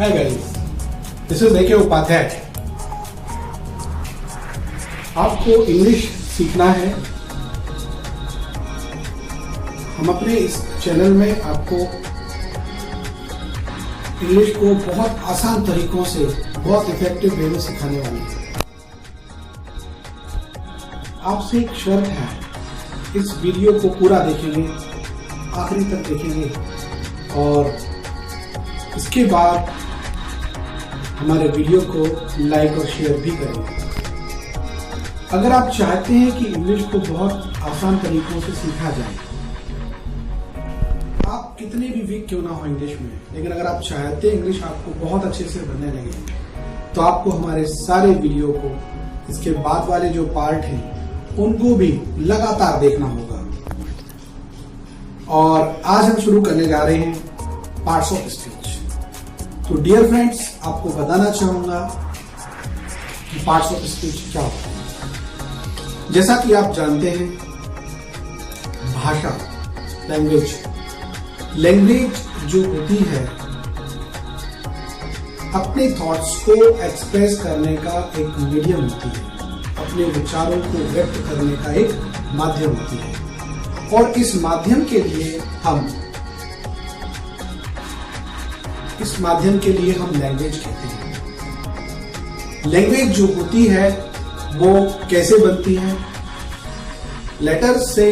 Hi guys, this is A.K. Upadhyay. आपको English सीखना है। हम अपने इस चैनल में आपको इंग्लिश को बहुत आसान तरीकों से बहुत इफेक्टिव वे में सिखाने वाले हैं। आपसे एक शर्त है, इस वीडियो को पूरा देखेंगे, आखिरी तक देखेंगे और इसके बाद हमारे वीडियो को लाइक और शेयर भी करेंगे। अगर आप चाहते हैं कि इंग्लिश को बहुत आसान तरीकों से सीखा जाए, आप कितने भी वीक क्यों ना हो इंग्लिश में, लेकिन अगर आप चाहते हैं इंग्लिश आपको बहुत अच्छे से बनने लगे, तो आपको हमारे सारे वीडियो को, इसके बाद वाले जो पार्ट हैं उनको भी लगातार देखना होगा। और आज हम शुरू करने जा रहे हैं पार्ट्स ऑफ स्पीच। तो डियर फ्रेंड्स, आपको बताना चाहूंगा कि पार्ट्स ऑफ स्पीच क्या होता है। जैसा कि आप जानते हैं, भाषा, लैंग्वेज जो होती है, अपने थॉट्स को एक्सप्रेस करने का एक मीडियम होती है, अपने विचारों को व्यक्त करने का एक माध्यम होती है। और इस माध्यम के लिए हम लैंग्वेज कहते हैं। लैंग्वेज जो होती है वो कैसे बनती है? लेटर से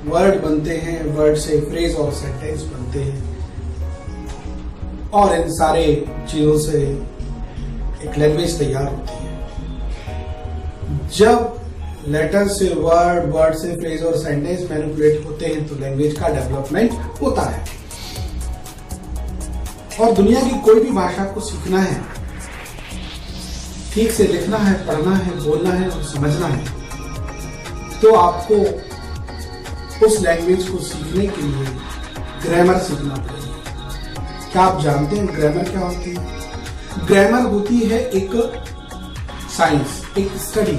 वर्ड बनते हैं, वर्ड से फ्रेज और सेंटेंस बनते हैं, और इन सारे चीजों से एक लैंग्वेज तैयार होती है। जब लेटर से वर्ड, वर्ड से फ्रेज और सेंटेंस मैनिपुलेट होते हैं तो लैंग्वेज का डेवलपमेंट होता है। और दुनिया की कोई भी भाषा को सीखना है, ठीक से लिखना है, पढ़ना है, बोलना है और समझना है, तो आपको उस लैंग्वेज को सीखने के लिए ग्रामर सीखना पड़ेगा। क्या आप जानते हैं ग्रामर क्या होती है? ग्रामर होती है एक साइंस, एक स्टडी।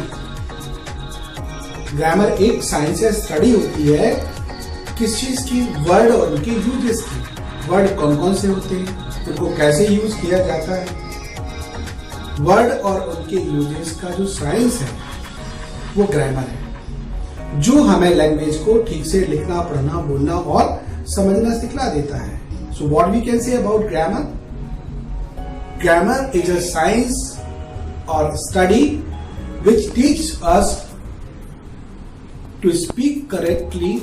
ग्रामर एक साइंस या स्टडी होती है किस चीज की? वर्ड और उनके यूजेस की। वर्ड कौन कौन से होते हैं, उनको कैसे यूज किया जाता है। वर्ड और उनके यूजेस का जो साइंस है वो ग्रामर है, जो हमें लैंग्वेज को ठीक से लिखना, पढ़ना, बोलना और समझना सिखला देता है। So what we can say about grammar? Grammar is a science और study which teaches us to speak correctly,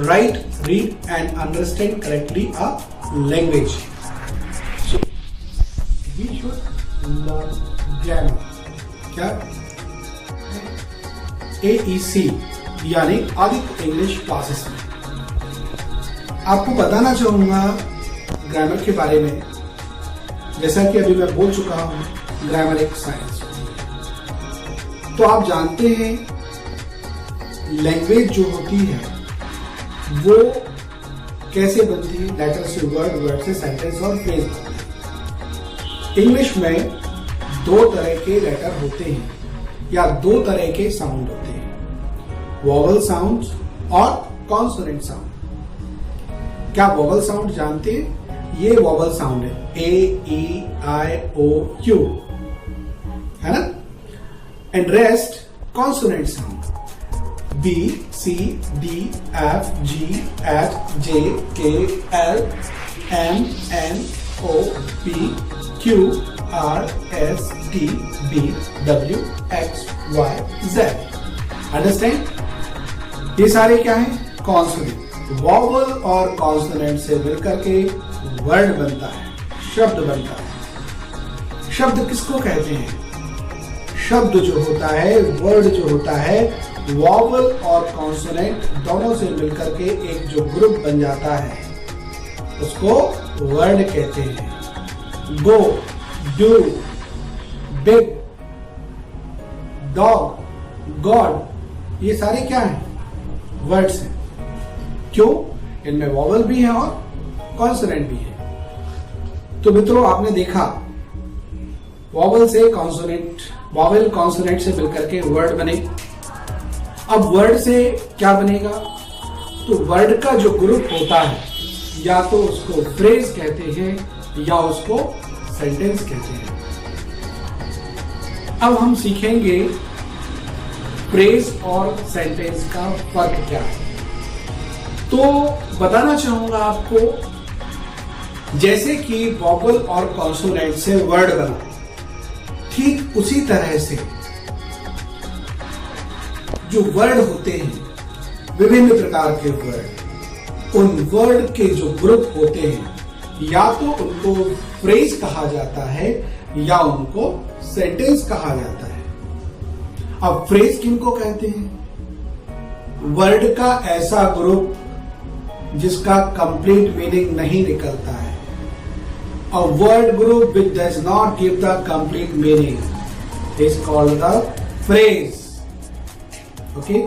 write, read and understand correctly a language. So we should learn grammar. क्या? AEC यानी Aditya English classes में आपको बताना चाहूंगा grammar के बारे में। जैसा कि अभी मैं बोल चुका हूं, ग्रामर एक साइंस होती है। तो आप जानते हैं लैंग्वेज जो होती है वो कैसे बनती है? लेटर से वर्ड, वर्ड से सेंटेंस और फ्रेज बनती है। इंग्लिश में दो तरह के लेटर होते हैं या दो तरह के साउंड होते हैं, वोवल साउंड और कॉन्सोनेंट साउंड। क्या वोवल साउंड जानते हैं? ये वोवल साउंड है, A-E-I-O-U, है ना? And rest consonant sound, B, C, D, F, G, H, J, K, L, M, N, O, P, Q, R, S, T, V, W, X, Y, Z. Understand? ये सारे क्या हैं? कॉन्सोनेंट। वॉवल और consonant से मिलकर के वर्ड बनता है, शब्द बनता है। शब्द किसको कहते हैं? शब्द जो होता है, वर्ड जो होता है, वॉवल और कॉन्सोनेंट दोनों से मिलकर के एक जो ग्रुप बन जाता है उसको वर्ड कहते हैं। गो, डू, बिग, डॉग, गॉड, ये सारे क्या हैं? वर्ड्स हैं। क्यों? इनमें वॉवल भी है और कॉन्सोनेंट भी है। तो मित्रों, आपने देखा वॉवल से कॉन्सोनेंट, वॉवल कॉन्सोनेंट से मिलकर के वर्ड बने। अब वर्ड से क्या बनेगा? तो वर्ड का जो ग्रुप होता है, या तो उसको फ्रेज कहते हैं या उसको सेंटेंस कहते हैं। अब हम सीखेंगे फ्रेज और सेंटेंस का फर्क क्या है। तो बताना चाहूंगा आपको, जैसे कि वॉवल और कॉन्सोनेंट से वर्ड बना, ठीक उसी तरह से जो वर्ड होते हैं, विभिन्न प्रकार के वर्ड, उन वर्ड के जो ग्रुप होते हैं, या तो उनको फ्रेज कहा जाता है या उनको सेंटेंस कहा जाता है। अब फ्रेज किनको कहते हैं? वर्ड का ऐसा ग्रुप जिसका कंप्लीट मीनिंग नहीं निकलता है। A word group which does not give the complete meaning is called the phrase. Okay?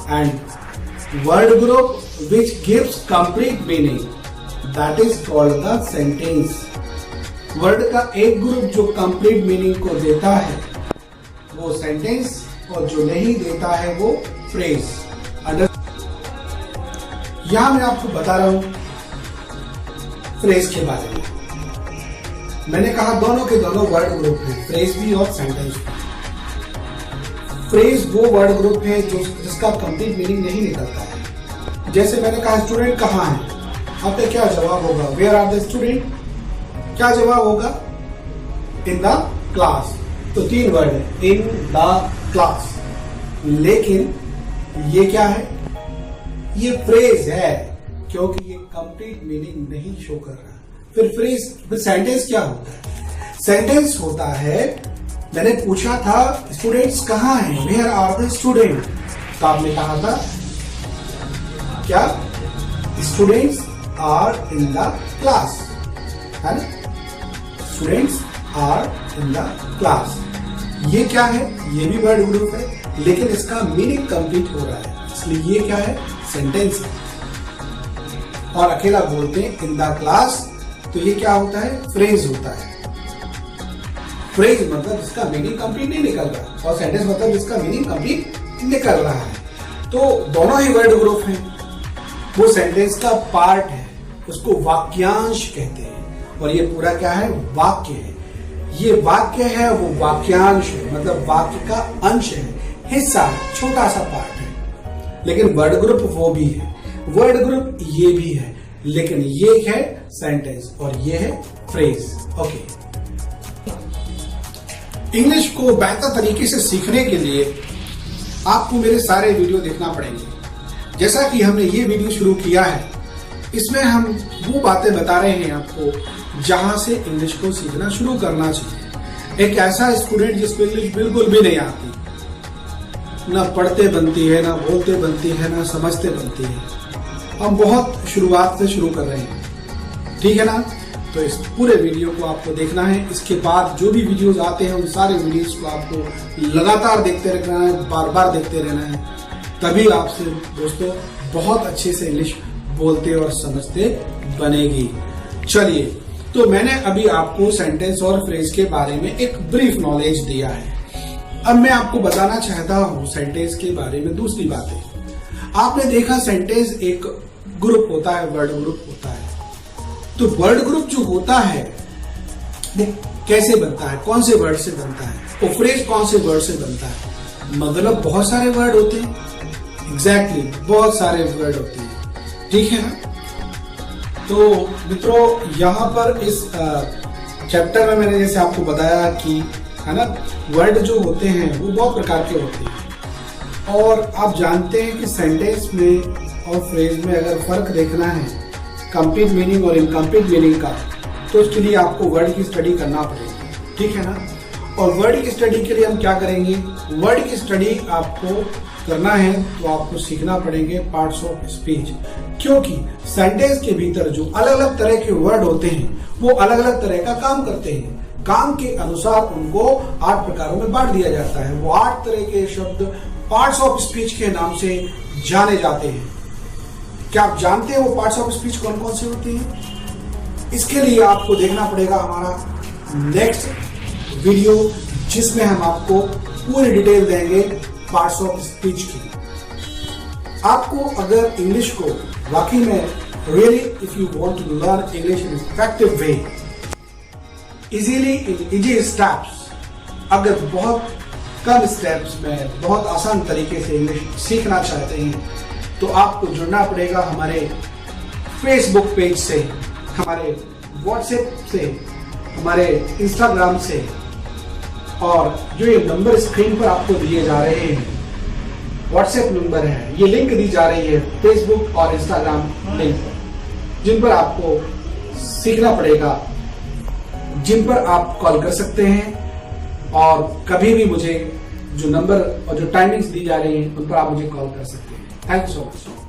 And word group which gives complete meaning, that is called the sentence. Word का एक group जो complete meaning को देता है वो sentence, और जो नहीं देता है वो फ्रेज। यहां मैं आपको बता रहा हूं फ्रेज के बारे में। मैंने कहा दोनों के दोनों वर्ड ग्रुप है, फ्रेज भी और सेंटेंस भी। फ्रेज वो वर्ड ग्रुप है जो जिसका कंप्लीट मीनिंग नहीं निकलता है। जैसे मैंने कहा स्टूडेंट कहाँ है, आपका क्या जवाब होगा? Where are the student? क्या जवाब होगा? In the class. तो तीन वर्ड है, इन द क्लास। लेकिन ये क्या है? ये फ्रेज है, क्योंकि ये कंप्लीट मीनिंग नहीं शो कर रहा। फिर सेंटेंस क्या होता है? सेंटेंस होता है, मैंने पूछा था स्टूडेंट्स कहाँ हैं, वेयर आर द स्टूडेंट, तो आपने कहा था क्या? Students are in the class, है ना? Students are in the class. ये क्या है? ये भी वर्ड ग्रुप है, लेकिन इसका मीनिंग कंप्लीट हो रहा है, इसलिए ये क्या है? सेंटेंस है। और अकेला बोलते हैं इन द क्लास, तो ये क्या होता है? फ्रेज होता है। फ्रेज मतलब इसका मीनिंग कंप्लीट नहीं निकल रहा, और सेंटेंस मतलब इसका मीनिंग कंप्लीट निकल रहा है। तो दोनों ही वर्ड ग्रुप हैं। वो सेंटेंस का पार्ट है, उसको वाक्यांश कहते हैं, और ये पूरा क्या है? वाक्य है। ये वाक्य है, वो वाक्यांश है, मतलब वाक्य का अंश है, हिस्सा, छोटा सा पार्ट है। लेकिन वर्ड ग्रुप वो भी है, वर्ड ग्रुप ये भी है, लेकिन ये है सेंटेंस और ये है फ्रेज। ओके। इंग्लिश को बेहतर तरीके से सीखने के लिए आपको मेरे सारे वीडियो देखना पड़ेंगे। जैसा कि हमने ये वीडियो शुरू किया है, इसमें हम वो बातें बता रहे हैं आपको जहां से इंग्लिश को सीखना शुरू करना चाहिए। एक ऐसा स्टूडेंट जिसको इंग्लिश बिल्कुल भी नहीं आती, ना पढ़ते बनती है, ना बोलते बनती है, ना समझते बनती है, हम बहुत शुरुआत से शुरू कर रहे हैं, ठीक है ना? तो इस पूरे वीडियो को आपको देखना है। इसके बाद जो भी वीडियोस आते हैं उन सारे वीडियोस को आपको लगातार देखते रहना है, बार बार देखते रहना है, तभी आपसे दोस्तों बहुत अच्छे से इंग्लिश बोलते और समझते बनेगी। चलिए, तो मैंने अभी आपको सेंटेंस और फ्रेज के बारे में एक ब्रीफ नॉलेज दिया है। अब मैं आपको बताना चाहता हूं सेंटेंस के बारे में दूसरी बातें। आपने देखा सेंटेंस एक ग्रुप होता है, वर्ड ग्रुप होता है। तो वर्ड ग्रुप जो होता है वो कैसे बनता है, कौन से वर्ड से बनता है? वो फ्रेज कौन से वर्ड से बनता है? मतलब बहुत सारे वर्ड होते हैं। एग्जैक्टली, बहुत सारे वर्ड होते हैं, ठीक है ना? तो मित्रों, यहाँ पर इस चैप्टर में मैंने जैसे आपको बताया कि, है ना, वर्ड जो होते हैं वो बहुत प्रकार के होते हैं, और आप जानते हैं कि सेंटेंस में और फ्रेज में अगर फर्क देखना है कंप्लीट मीनिंग और इनकम्प्लीट मीनिंग का, तो उसके लिए आपको वर्ड की स्टडी करना पड़ेगी, ठीक है ना? और वर्ड की स्टडी के लिए हम क्या करेंगे? वर्ड की स्टडी आपको करना है तो आपको सीखना पड़ेंगे पार्ट्स ऑफ स्पीच, क्योंकि सेंटेंस के भीतर जो अलग अलग तरह के वर्ड होते हैं वो अलग अलग तरह का काम करते हैं। काम के अनुसार उनको 8 प्रकारों में बांट दिया जाता है। वो 8 तरह के शब्द पार्ट्स ऑफ स्पीच के नाम से जाने जाते हैं। क्या आप जानते हैं वो पार्ट्स ऑफ स्पीच कौन कौन से होते हैं? इसके लिए आपको देखना पड़ेगा हमारा नेक्स्ट वीडियो, जिसमें हम आपको पूरी डिटेल देंगे पार्ट्स ऑफ स्पीच की। आपको अगर इंग्लिश को वाकई में really if you want to learn English in effective way, easily in easy steps, अगर बहुत कम स्टेप्स में बहुत आसान तरीके से इंग्लिश सीखना चाहते हैं तो आपको जुड़ना पड़ेगा हमारे फेसबुक पेज से, हमारे व्हाट्सएप से, हमारे इंस्टाग्राम से, और जो ये नंबर स्क्रीन पर आपको दिए जा रहे हैं व्हाट्सएप नंबर है, ये लिंक दी जा रही है फेसबुक और इंस्टाग्राम लिंक, जिन पर आपको सीखना पड़ेगा, जिन पर आप कॉल कर सकते हैं और कभी भी मुझे जो नंबर और जो टाइमिंग्स दी जा रही हैं उन पर आप मुझे कॉल कर सकते हैं। Thank you so much.